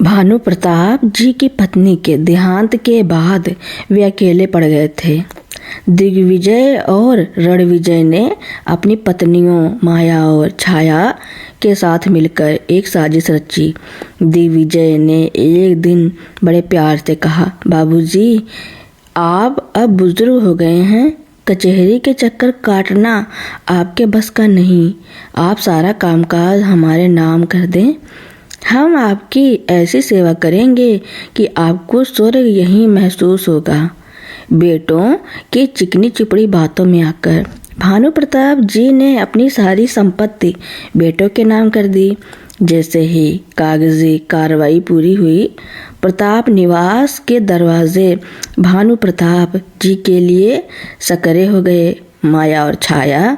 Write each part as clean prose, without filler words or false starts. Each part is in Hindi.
भानु प्रताप जी की पत्नी के देहांत के बाद वे अकेले पड़ गए थे। दिग्विजय और रणविजय ने अपनी पत्नियों माया और छाया के साथ मिलकर एक साजिश रची। दिग्विजय ने एक दिन बड़े प्यार से कहा, बाबूजी, आप अब बुजुर्ग हो गए हैं, कचहरी के चक्कर काटना आपके बस का नहीं। आप सारा कामकाज हमारे नाम कर दें, हम आपकी ऐसी सेवा करेंगे कि आपको स्वर्ग यहीं महसूस होगा। बेटों की चिकनी चुपड़ी बातों में आकर भानु प्रताप जी ने अपनी सारी संपत्ति बेटों के नाम कर दी। जैसे ही कागजी कार्रवाई पूरी हुई, प्रताप निवास के दरवाजे भानु प्रताप जी के लिए सकरे हो गए। माया और छाया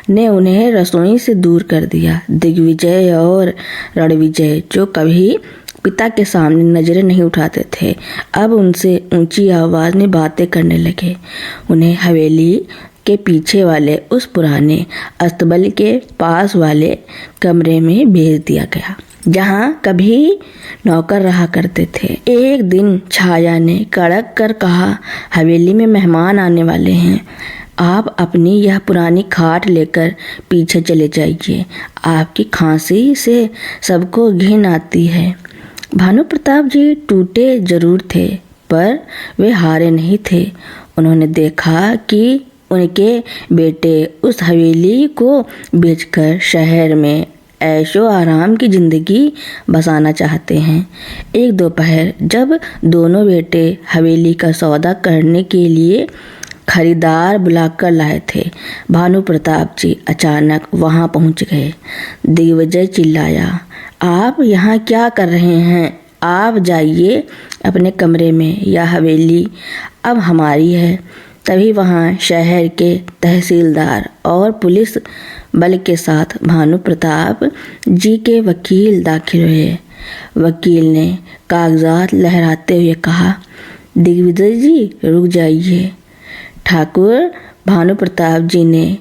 ने उन्हें रसोई से दूर कर दिया। दिग्विजय और रणविजय, जो कभी पिता के सामने नजरें नहीं उठाते थे, अब उनसे ऊंची आवाज में बातें करने लगे। उन्हें हवेली के पीछे वाले उस पुराने अस्तबल के पास वाले कमरे में भेज दिया गया, जहां कभी नौकर रहा करते थे। एक दिन छाया ने कड़क कर कहा, हवेली में मेहमान आने वाले हैं, आप अपनी यह पुरानी खाट लेकर पीछे चले जाइए। आपकी खांसी से सबको घिन आती है। भानु प्रताप जी टूटे जरूर थे, पर वे हारे नहीं थे। उन्होंने देखा कि उनके बेटे उस हवेली को बेचकर शहर में ऐशो आराम की जिंदगी बसाना चाहते हैं। एक दोपहर जब दोनों बेटे हवेली का सौदा करने के लिए खरीदार बुलाकर लाए थे, भानु प्रताप जी अचानक वहां पहुंच गए। दिग्विजय चिल्लाया, आप यहाँ क्या कर रहे हैं? आप जाइए अपने कमरे में, यह हवेली अब हमारी है। तभी वहां शहर के तहसीलदार और पुलिस बल के साथ भानु प्रताप जी के वकील दाखिल हुए। वकील ने कागजात लहराते हुए कहा, दिग्विजय जी रुक जाइए। ठाकुर भानु प्रताप जी ने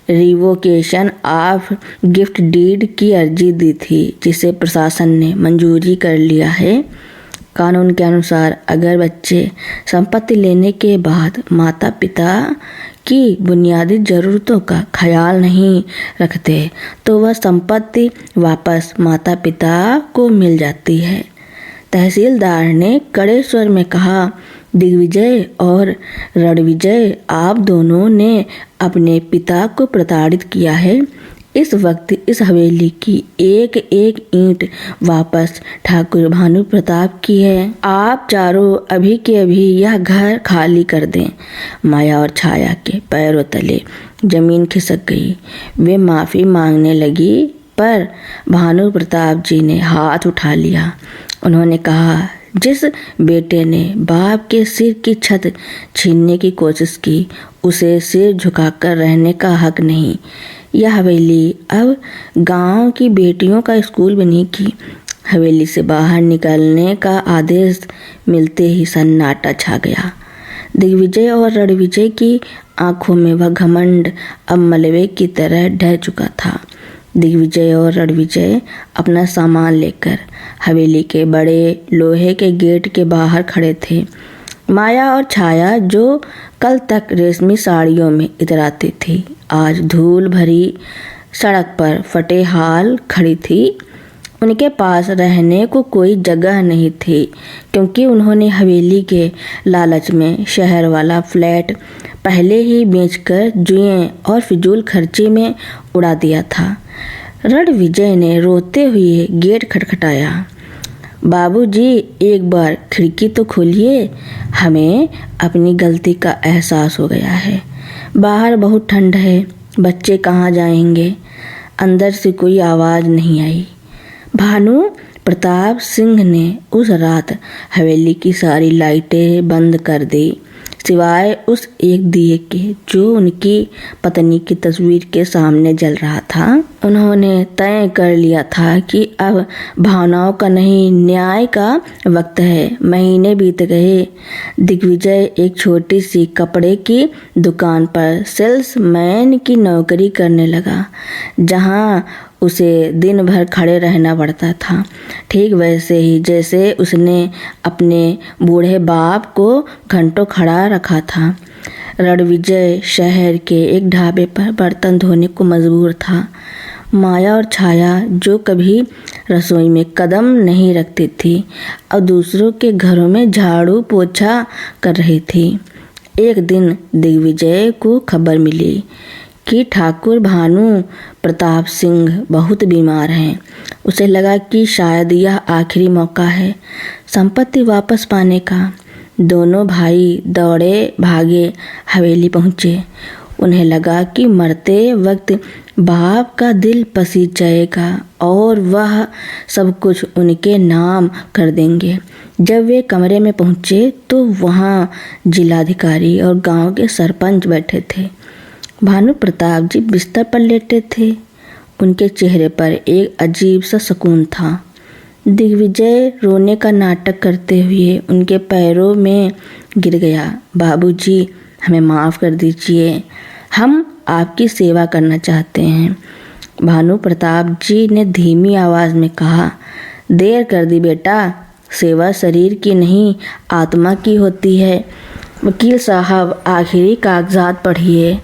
रिवोकेशन ऑफ गिफ्ट डीड की अर्जी दी थी, जिसे प्रशासन ने मंजूरी कर लिया है। कानून के अनुसार अगर बच्चे संपत्ति लेने के बाद माता पिता की बुनियादी ज़रूरतों का ख्याल नहीं रखते, तो वह संपत्ति वापस माता पिता को मिल जाती है। तहसीलदार ने कड़े स्वर में कहा, दिग्विजय और रणविजय, आप दोनों ने अपने पिता को प्रताड़ित किया है। इस वक्त इस हवेली की एक एक ईंट वापस ठाकुर भानु प्रताप की है। आप चारों अभी के अभी यह घर खाली कर दें। माया और छाया के पैरों तले जमीन खिसक गई। वे माफी मांगने लगी, पर भानु प्रताप जी ने हाथ उठा लिया। उन्होंने कहा, जिस बेटे ने बाप के सिर की छत छीनने की कोशिश की, उसे सिर झुकाकर रहने का हक नहीं। यह हवेली अब गांव की बेटियों का स्कूल बनेगी। हवेली से बाहर निकलने का आदेश मिलते ही सन्नाटा छा गया। दिग्विजय और रणविजय की आंखों में वह घमंड अब मलबे की तरह ढह चुका था। दिग्विजय और रणविजय अपना सामान लेकर हवेली के बड़े लोहे के गेट के बाहर खड़े थे। माया और छाया, जो कल तक रेशमी साड़ियों में इतराती थी, आज धूल भरी सड़क पर फटे हाल खड़ी थी। उनके पास रहने को कोई जगह नहीं थी, क्योंकि उन्होंने हवेली के लालच में शहर वाला फ्लैट पहले ही बेचकर जुए और फिजूल खर्ची में उड़ा दिया था। रणविजय ने रोते हुए गेट खटखटाया। बाबूजी, एक बार खिड़की तो खोलिए, हमें अपनी गलती का एहसास हो गया है। बाहर बहुत ठंड है, बच्चे कहाँ जाएंगे? अंदर से कोई आवाज़ नहीं आई। भानु प्रताप सिंह ने उस रात हवेली की सारी लाइटें बंद कर दी, सिवाय उस एक दिए के जो उनकी पत्नी की तस्वीर के सामने जल रहा था। उन्होंने तय कर लिया था कि अब भावनाओं का नहीं, न्याय का वक्त है। महीने बीत गए। दिग्विजय एक छोटी सी कपड़े की दुकान पर सेल्समैन की नौकरी करने लगा, जहां उसे दिन भर खड़े रहना पड़ता था, ठीक वैसे ही जैसे उसने अपने बूढ़े बाप को घंटों खड़ा रखा था। रणविजय शहर के एक ढाबे पर बर्तन धोने को मजबूर था। माया और छाया, जो कभी रसोई में कदम नहीं रखती थी, अब दूसरों के घरों में झाड़ू पोछा कर रही थी। एक दिन दिग्विजय को खबर मिली कि ठाकुर भानु प्रताप सिंह बहुत बीमार हैं। उसे लगा कि शायद यह आखिरी मौका है संपत्ति वापस पाने का। दोनों भाई दौड़े भागे हवेली पहुँचे। उन्हें लगा कि मरते वक्त बाप का दिल पसीज जाएगा और वह सब कुछ उनके नाम कर देंगे। जब वे कमरे में पहुँचे तो वहाँ जिलाधिकारी और गांव के सरपंच बैठे थे। भानु प्रताप जी बिस्तर पर लेटे थे। उनके चेहरे पर एक अजीब सा सुकून था। दिग्विजय रोने का नाटक करते हुए उनके पैरों में गिर गया। बाबूजी, हमें माफ़ कर दीजिए, हम आपकी सेवा करना चाहते हैं। भानु प्रताप जी ने धीमी आवाज़ में कहा, देर कर दी बेटा, सेवा शरीर की नहीं आत्मा की होती है। वकील साहब, आखिरी कागजात पढ़िए।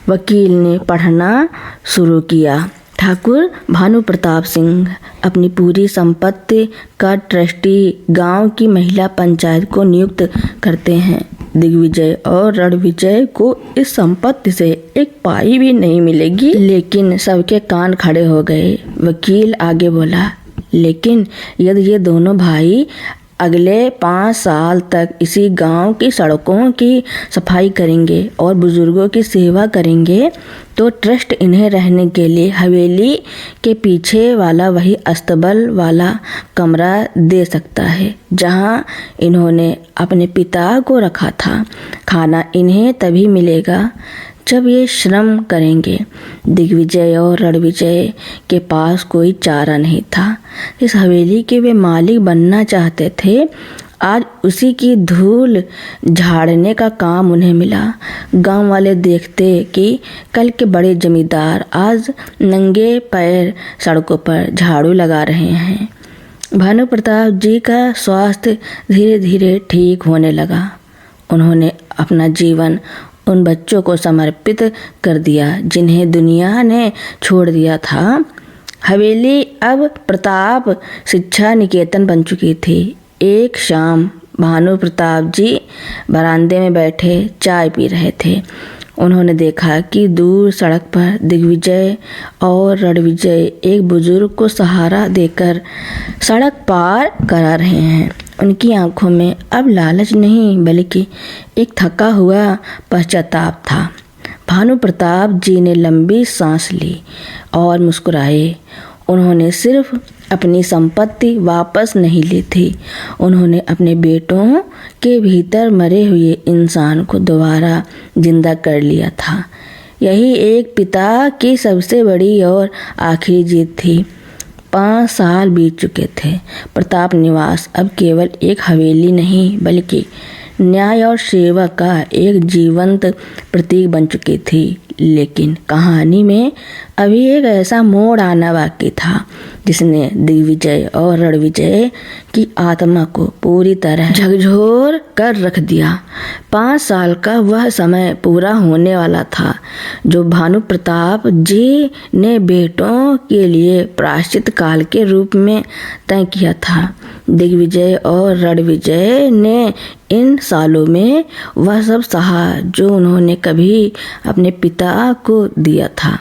वकील ने पढ़ना शुरू किया। ठाकुर भानु प्रताप सिंह अपनी पूरी संपत्ति का ट्रस्टी गांव की महिला पंचायत को नियुक्त करते हैं। दिग्विजय और रणविजय को इस संपत्ति से एक पाई भी नहीं मिलेगी। लेकिन सबके कान खड़े हो गए। वकील आगे बोला, लेकिन यदि ये दोनों भाई अगले 5 साल तक इसी गांव की सड़कों की सफाई करेंगे और बुजुर्गों की सेवा करेंगे तो ट्रस्ट इन्हें रहने के लिए हवेली के पीछे वाला वही अस्तबल वाला कमरा दे सकता है जहां इन्होंने अपने पिता को रखा था। खाना इन्हें तभी मिलेगा जब ये श्रम करेंगे। दिग्विजय और रणविजय के पास कोई चारा नहीं था। इस हवेली के वे मालिक बनना चाहते थे। आज उसी की धूल झाड़ने का काम उन्हें मिला। गांव वाले देखते कि कल के बड़े जमींदार आज नंगे पैर सड़कों पर झाड़ू लगा रहे हैं। भानु प्रताप जी का स्वास्थ्य धीरे धीरे ठीक होने लगा। उन्होंने अपना जीवन उन बच्चों को समर्पित कर दिया जिन्हें दुनिया ने छोड़ दिया था। हवेली अब प्रताप शिक्षा निकेतन बन चुकी थी। एक शाम भानु प्रताप जी बरामदे में बैठे चाय पी रहे थे। उन्होंने देखा कि दूर सड़क पर दिग्विजय और रणविजय एक बुजुर्ग को सहारा देकर सड़क पार करा रहे हैं। उनकी आंखों में अब लालच नहीं बल्कि एक थका हुआ पश्चाताप था। भानु प्रताप जी ने लंबी सांस ली और मुस्कुराए। उन्होंने सिर्फ अपनी संपत्ति वापस नहीं ली थी, उन्होंने अपने बेटों के भीतर मरे हुए इंसान को दोबारा जिंदा कर लिया था। यही एक पिता की सबसे बड़ी और आखिरी जीत थी। 5 साल बीत चुके थे। प्रताप निवास अब केवल एक हवेली नहीं बल्कि न्याय और सेवा का एक जीवंत प्रतीक बन चुकी थी। लेकिन कहानी में अभी एक ऐसा मोड़ आना बाकी था जिसने दिग्विजय और रणविजय की आत्मा को पूरी तरह झकझोर कर रख दिया। 5 साल का वह समय पूरा होने वाला था जो भानु प्रताप जी ने बेटों के लिए प्रायश्चित काल के रूप में तय किया था। दिग्विजय और रणविजय ने इन सालों में वह सब सहा जो उन्होंने कभी अपने पिता को दिया था।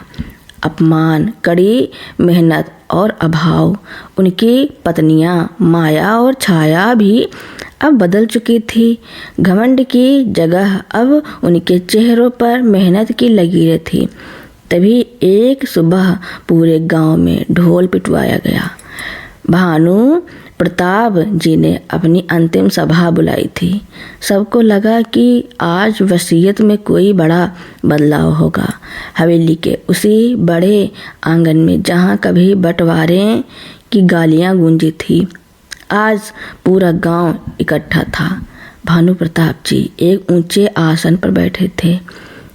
अपमान, कड़ी मेहनत और अभाव। उनकी पत्नियां माया और छाया भी अब बदल चुकी थी। घमंड की जगह अब उनके चेहरों पर मेहनत की लकीरें थी। तभी एक सुबह पूरे गांव में ढोल पिटवाया गया। भानु प्रताप जी ने अपनी अंतिम सभा बुलाई थी। सबको लगा कि आज वसीयत में कोई बड़ा बदलाव होगा। हवेली के उसी बड़े आंगन में जहाँ कभी बंटवारे की गालियाँ गूंजी थी, आज पूरा गांव इकट्ठा था। भानु प्रताप जी एक ऊंचे आसन पर बैठे थे।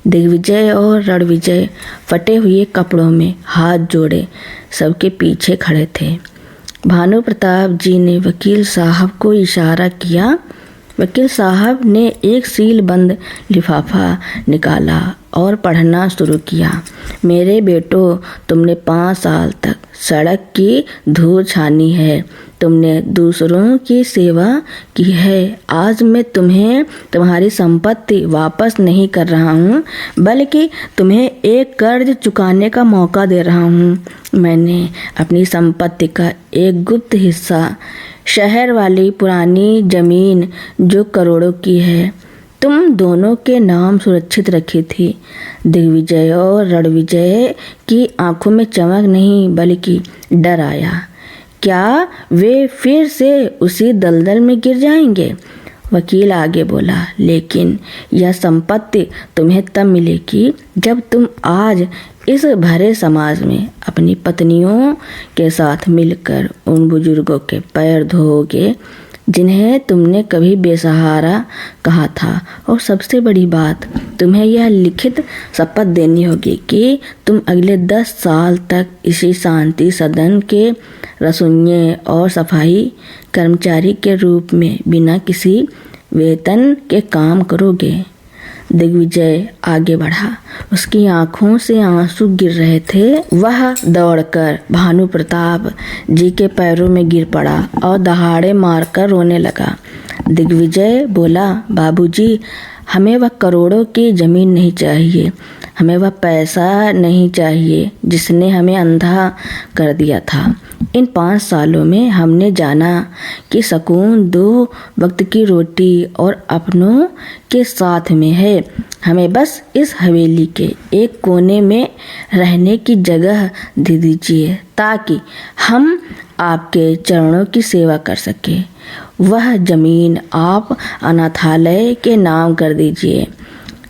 दिग्विजय और रणविजय फटे हुए कपड़ों में हाथ जोड़े सबके पीछे खड़े थे। भानु प्रताप जी ने वकील साहब को इशारा किया। वकील साहब ने एक सीलबंद लिफाफा निकाला और पढ़ना शुरू किया। मेरे बेटो, तुमने 5 साल तक सड़क की धूल छानी है, तुमने दूसरों की सेवा की है। आज मैं तुम्हें तुम्हारी संपत्ति वापस नहीं कर रहा हूँ, बल्कि तुम्हें एक कर्ज चुकाने का मौका दे रहा हूँ। मैंने अपनी संपत्ति का एक गुप्त हिस्सा, शहर वाली पुरानी जमीन जो करोड़ों की है, तुम दोनों के नाम सुरक्षित रखी थी। दिग्विजय और रणविजय की आंखों में चमक नहीं बल्कि डर आया। क्या वे फिर से उसी दलदल में गिर जाएंगे? वकील आगे बोला, लेकिन यह संपत्ति तुम्हें तब मिलेगी जब तुम आज इस भरे समाज में अपनी पत्नियों के साथ मिलकर उन बुजुर्गों के पैर धोओगे जिन्हें तुमने कभी बेसहारा कहा था। और सबसे बड़ी बात, तुम्हें यह लिखित शपथ देनी होगी कि तुम अगले 10 साल तक इसी शांति सदन के रसोइये और सफाई कर्मचारी के रूप में बिना किसी वेतन के काम करोगे। दिग्विजय आगे बढ़ा। उसकी आंखों से आंसू गिर रहे थे। वह दौड़कर भानु प्रताप जी के पैरों में गिर पड़ा और दहाड़े मारकर रोने लगा। दिग्विजय बोला, बाबूजी, हमें वह करोड़ों की जमीन नहीं चाहिए, हमें वह पैसा नहीं चाहिए जिसने हमें अंधा कर दिया था। इन 5 सालों में हमने जाना कि सुकून 2 वक्त की रोटी और अपनों के साथ में है। हमें बस इस हवेली के एक कोने में रहने की जगह दे दीजिए ताकि हम आपके चरणों की सेवा कर सके। वह जमीन आप अनाथालय के नाम कर दीजिए।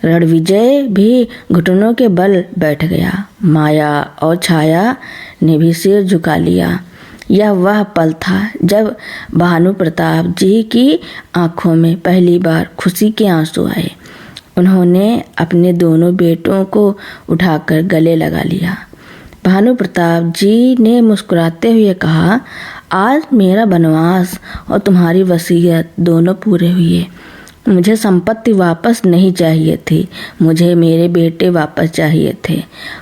रणविजय भी घुटनों के बल बैठ गया। माया और छाया ने भी सिर झुका लिया। यह वह पल था जब भानु प्रताप जी की आंखों में पहली बार खुशी के आंसू आए। उन्होंने अपने दोनों बेटों को उठाकर गले लगा लिया। भानु प्रताप जी ने मुस्कुराते हुए कहा, आज मेरा वनवास और तुम्हारी वसीयत दोनों पूरे हुए। मुझे संपत्ति वापस नहीं चाहिए थी, मुझे मेरे बेटे वापस चाहिए थे,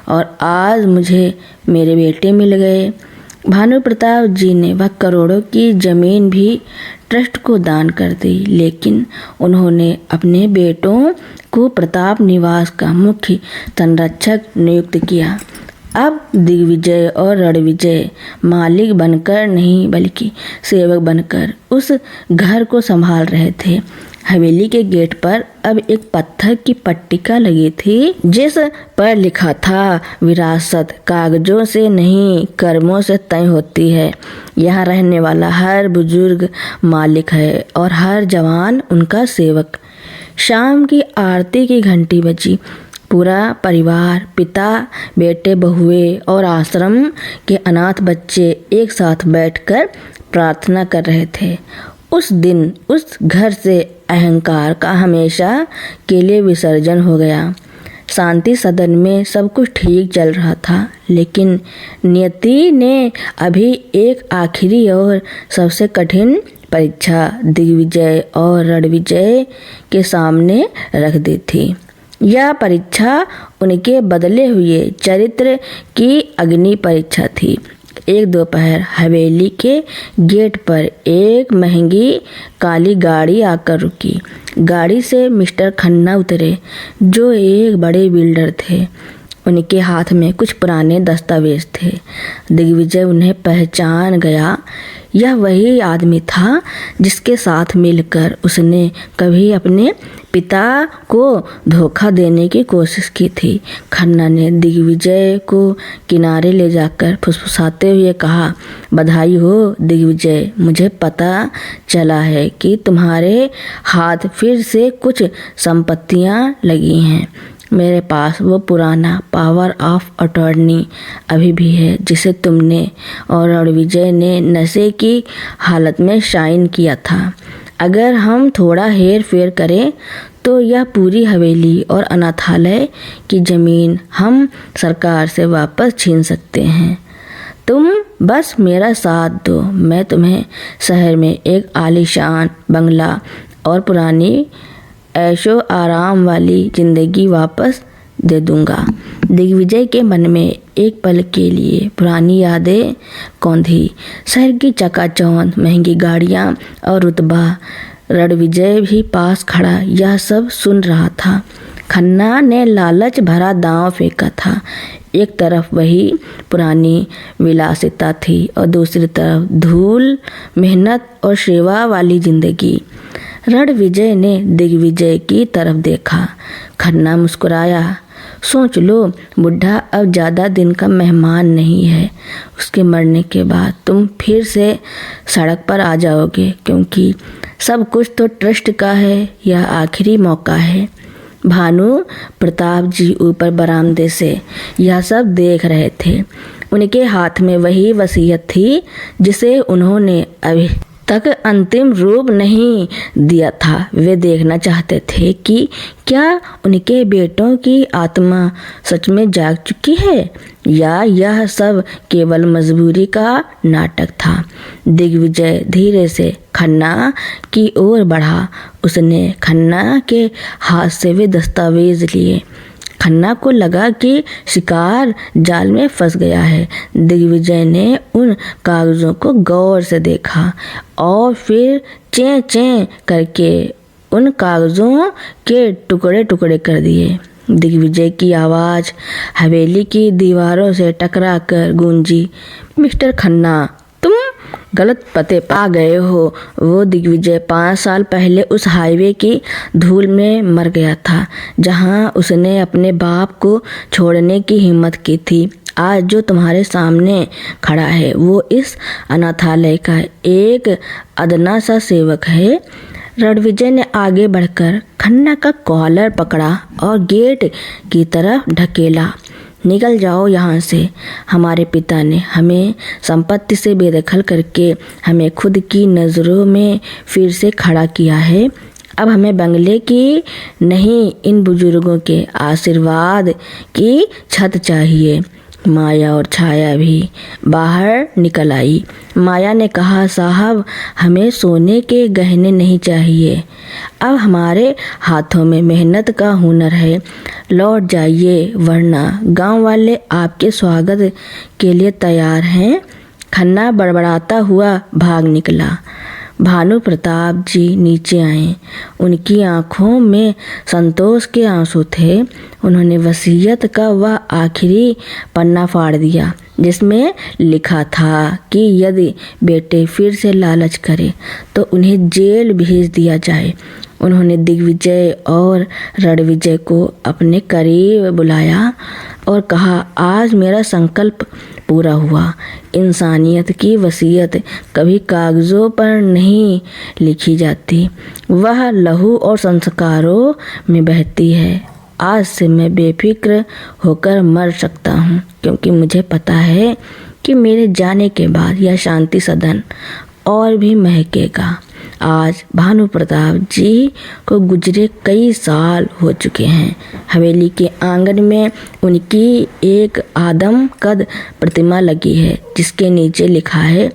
और आज मुझे मेरे बेटे मिल गए। भानु प्रताप जी ने वह करोड़ों की जमीन भी ट्रस्ट को दान कर दी, लेकिन उन्होंने अपने बेटों को प्रताप निवास का मुख्य संरक्षक नियुक्त किया। अब दिग्विजय और रणविजय मालिक बनकर नहीं बल्कि सेवक बनकर उस घर को संभाल रहे थे। हवेली के गेट पर अब एक पत्थर की पट्टिका लगी थी जिस पर लिखा था, विरासत कागजों से नहीं कर्मों से तय होती है। यहाँ रहने वाला हर बुजुर्ग मालिक है और हर जवान उनका सेवक। शाम की आरती की घंटी बजी। पूरा परिवार, पिता, बेटे, बहुएं और आश्रम के अनाथ बच्चे एक साथ बैठकर प्रार्थना कर रहे थे। उस दिन उस घर से अहंकार का हमेशा के लिए विसर्जन हो गया। शांति सदन में सब कुछ ठीक चल रहा था, लेकिन नियति ने अभी एक आखिरी और सबसे कठिन परीक्षा दिग्विजय और रणविजय के सामने रख दी थी। यह परीक्षा उनके बदले हुए चरित्र की अग्नि परीक्षा थी। एक दोपहर हवेली के गेट पर एक महंगी काली गाड़ी आकर रुकी। गाड़ी से मिस्टर खन्ना उतरे, जो एक बड़े बिल्डर थे। उनके हाथ में कुछ पुराने दस्तावेज थे। दिग्विजय उन्हें पहचान गया। यह वही आदमी था जिसके साथ मिलकर उसने कभी अपने पिता को धोखा देने की कोशिश की थी। खन्ना ने दिग्विजय को किनारे ले जाकर फुसफुसाते हुए कहा, बधाई हो दिग्विजय, मुझे पता चला है कि तुम्हारे हाथ फिर से कुछ संपत्तियां लगी हैं। मेरे पास वो पुराना पावर ऑफ अटॉर्नी अभी भी है जिसे तुमने और रणविजय ने नशे की हालत में साइन किया था। अगर हम थोड़ा हेर फेर करें तो यह पूरी हवेली और अनाथालय की जमीन हम सरकार से वापस छीन सकते हैं। तुम बस मेरा साथ दो, मैं तुम्हें शहर में एक आलीशान बंगला और पुरानी ऐशो आराम वाली जिंदगी वापस दे दूंगा। दिग्विजय के मन में एक पल के लिए पुरानी यादें कौंधी। शहर की चकाचौंध, महंगी गाड़ियां और रुतबा। रणविजय भी पास खड़ा यह सब सुन रहा था। खन्ना ने लालच भरा दांव फेंका था। एक तरफ वही पुरानी विलासिता थी और दूसरी तरफ धूल, मेहनत और सेवा वाली जिंदगी। रणविजय ने दिग्विजय की तरफ देखा। खन्ना मुस्कुराया। सोच लो, बुढ़ा अब ज़्यादा दिन का मेहमान नहीं है। उसके मरने के बाद तुम फिर से सड़क पर आ जाओगे, क्योंकि सब कुछ तो ट्रस्ट का है। यह आखिरी मौका है। भानु प्रताप जी ऊपर बरामदे से यह सब देख रहे थे। उनके हाथ में वही वसीयत थी जिसे उन्होंने अभी तक अंतिम रूप नहीं दिया था। वे देखना चाहते थे कि क्या उनके बेटों की आत्मा सच में जाग चुकी है या यह सब केवल मजबूरी का नाटक था। दिग्विजय धीरे से खन्ना की ओर बढ़ा। उसने खन्ना के हाथ से वे दस्तावेज लिए। खन्ना को लगा कि शिकार जाल में फंस गया है। दिग्विजय ने उन कागजों को गौर से देखा और फिर चें चें करके उन कागजों के टुकड़े टुकड़े कर दिए। दिग्विजय की आवाज़ हवेली की दीवारों से टकरा कर गूंजी, मिस्टर खन्ना, तुम गलत पते पर आ गए हो। वो दिग्विजय 5 साल पहले उस हाईवे की धूल में मर गया था जहां उसने अपने बाप को छोड़ने की हिम्मत की थी। आज जो तुम्हारे सामने खड़ा है वो इस अनाथालय का एक अदना सा सेवक है। रणविजय ने आगे बढ़कर खन्ना का कॉलर पकड़ा और गेट की तरफ ढकेला। निकल जाओ यहाँ से। हमारे पिता ने हमें संपत्ति से बेदखल करके हमें खुद की नज़रों में फिर से खड़ा किया है। अब हमें बंगले की नहीं, इन बुजुर्गों के आशीर्वाद की छत चाहिए। माया और छाया भी बाहर निकल आई। माया ने कहा, साहब, हमें सोने के गहने नहीं चाहिए। अब हमारे हाथों में मेहनत का हुनर है। लौट जाइए, वरना गांव वाले आपके स्वागत के लिए तैयार हैं। खन्ना बड़बड़ाता हुआ भाग निकला। भानु प्रताप जी नीचे आए। उनकी आंखों में संतोष के आंसू थे। उन्होंने वसीयत का वह आखिरी पन्ना फाड़ दिया जिसमें लिखा था कि यदि बेटे फिर से लालच करे तो उन्हें जेल भेज दिया जाए। उन्होंने दिग्विजय और रणविजय को अपने करीब बुलाया और कहा, आज मेरा संकल्प पूरा हुआ। इंसानियत की वसीयत कभी कागजों पर नहीं लिखी जाती, वह लहू और संस्कारों में बहती है। आज से मैं बेफिक्र होकर मर सकता हूँ, क्योंकि मुझे पता है कि मेरे जाने के बाद यह शांति सदन और भी महकेगा। आज भानु प्रताप जी को गुजरे कई साल हो चुके हैं। हवेली के आंगन में उनकी एक आदम कद प्रतिमा लगी है जिसके नीचे लिखा है,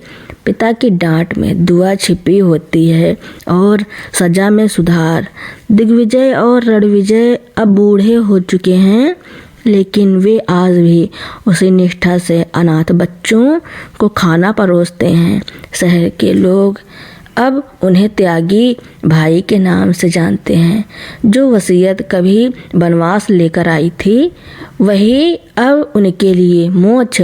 पिता की डांट में दुआ छिपी होती है और सजा में सुधार। दिग्विजय और रणविजय अब बूढ़े हो चुके हैं, लेकिन वे आज भी उसी निष्ठा से अनाथ बच्चों को खाना परोसते हैं। शहर के लोग अब उन्हें त्यागी भाई के नाम से जानते हैं। जो वसीयत कभी वनवास लेकर आई थी, वही अब उनके लिए मोक्ष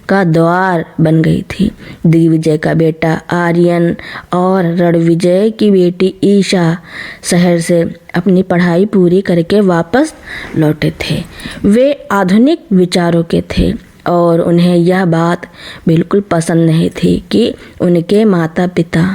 का द्वार बन गई थी। दिग्विजय का बेटा आर्यन और रणविजय की बेटी ईशा शहर से अपनी पढ़ाई पूरी करके वापस लौटे थे। वे आधुनिक विचारों के थे और उन्हें यह बात बिल्कुल पसंद नहीं थी कि उनके माता पिता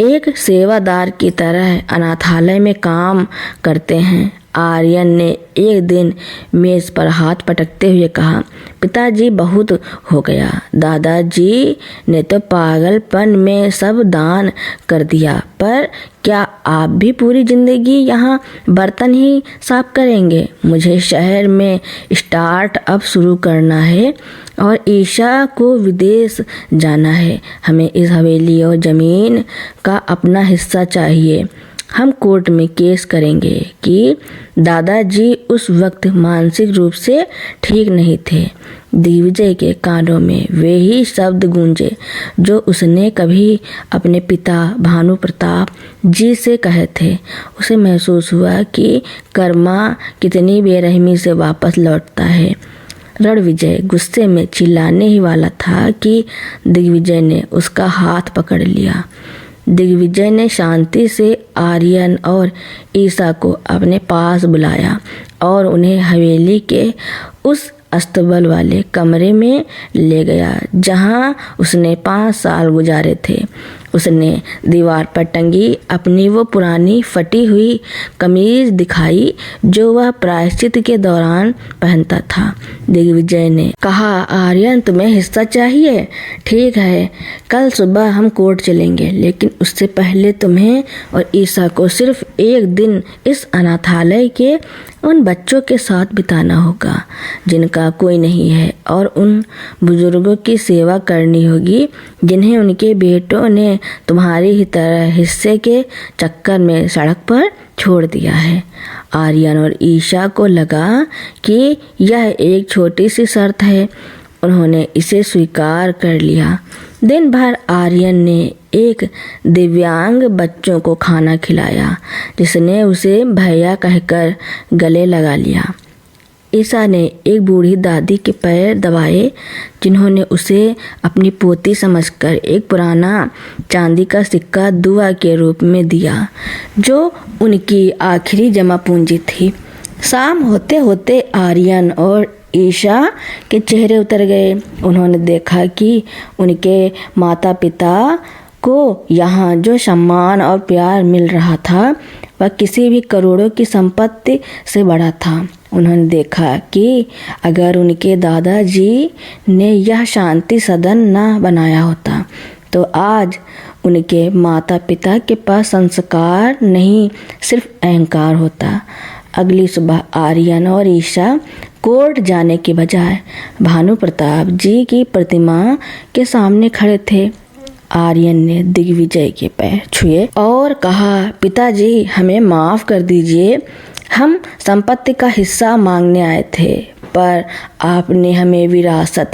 एक सेवादार की तरह अनाथालय में काम करते हैं। आर्यन ने एक दिन मेज पर हाथ पटकते हुए कहा, पिताजी बहुत हो गया। दादाजी ने तो पागलपन में सब दान कर दिया, पर क्या आप भी पूरी जिंदगी यहाँ बर्तन ही साफ करेंगे? मुझे शहर में स्टार्टअप शुरू करना है और ईशा को विदेश जाना है। हमें इस हवेली और ज़मीन का अपना हिस्सा चाहिए। हम कोर्ट में केस करेंगे कि दादाजी उस वक्त मानसिक रूप से ठीक नहीं थे। दिग्विजय के कानों में वे ही शब्द गूंजे जो उसने कभी अपने पिता भानु प्रताप जी से कहे थे। उसे महसूस हुआ कि कर्मा कितनी बेरहमी से वापस लौटता है। रणविजय गुस्से में चिल्लाने ही वाला था कि दिग्विजय ने उसका हाथ पकड़ लिया। दिग्विजय ने शांति से आर्यन और ईशा को अपने पास बुलाया और उन्हें हवेली के उस अस्तबल वाले कमरे में ले गया जहां उसने 5 साल गुजारे थे। उसने दीवार पर टंगी अपनी वो पुरानी फटी हुई कमीज दिखाई जो वह प्रायश्चित के दौरान पहनता था। दिग्विजय ने कहा, आर्यन तुम्हें हिस्सा चाहिए? ठीक है, कल सुबह हम कोर्ट चलेंगे, लेकिन उससे पहले तुम्हें और ईशा को सिर्फ एक दिन इस अनाथालय के उन बच्चों के साथ बिताना होगा जिनका कोई नहीं है, और उन बुजुर्गों की सेवा करनी होगी जिन्हें उनके बेटों ने तुम्हारी ही तरह हिस्से के चक्कर में सड़क पर छोड़ दिया है। आर्यन और ईशा को लगा कि यह एक छोटी सी शर्त है। उन्होंने इसे स्वीकार कर लिया। दिन भर आर्यन ने एक दिव्यांग बच्चों को खाना खिलाया जिसने उसे भैया कहकर गले लगा लिया। ईशा ने एक बूढ़ी दादी के पैर दबाए जिन्होंने उसे अपनी पोती समझकर एक पुराना चांदी का सिक्का दुआ के रूप में दिया जो उनकी आखिरी जमा पूंजी थी। शाम होते होते आर्यन और ईशा के चेहरे उतर गए। उन्होंने देखा कि उनके माता पिता को यहाँ जो सम्मान और प्यार मिल रहा था वह किसी भी करोड़ों की संपत्ति से बड़ा था। उन्होंने देखा कि अगर उनके दादाजी ने यह शांति सदन न बनाया होता तो आज उनके माता पिता के पास संस्कार नहीं सिर्फ अहंकार होता। अगली सुबह आर्यन और ईशा कोर्ट जाने के बजाय भानु प्रताप जी की प्रतिमा के सामने खड़े थे। आर्यन ने दिग्विजय के पैर छुए और कहा, पिताजी हमें माफ कर दीजिए, हम संपत्ति का हिस्सा मांगने आए थे, पर आपने हमें विरासत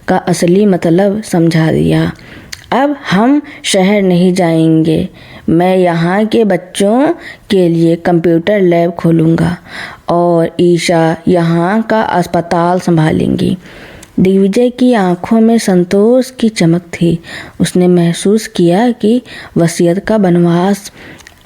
का असली मतलब समझा दिया। अब हम शहर नहीं जाएंगे। मैं यहाँ के बच्चों के लिए कंप्यूटर लैब खोलूँगा और ईशा यहाँ का अस्पताल संभालेंगी। दिग्विजय की आंखों में संतोष की चमक थी। उसने महसूस किया कि वसीयत का वनवास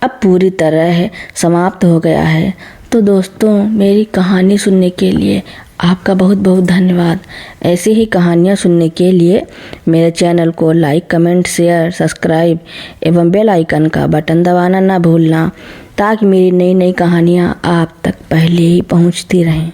अब पूरी तरह समाप्त हो गया है। तो दोस्तों, मेरी कहानी सुनने के लिए आपका बहुत बहुत धन्यवाद। ऐसी ही कहानियाँ सुनने के लिए मेरे चैनल को लाइक, कमेंट, शेयर, सब्सक्राइब एवं बेल आइकन का बटन दबाना ना भूलना ताकि मेरी नई नई कहानियाँ आप तक पहले ही पहुँचती रहें।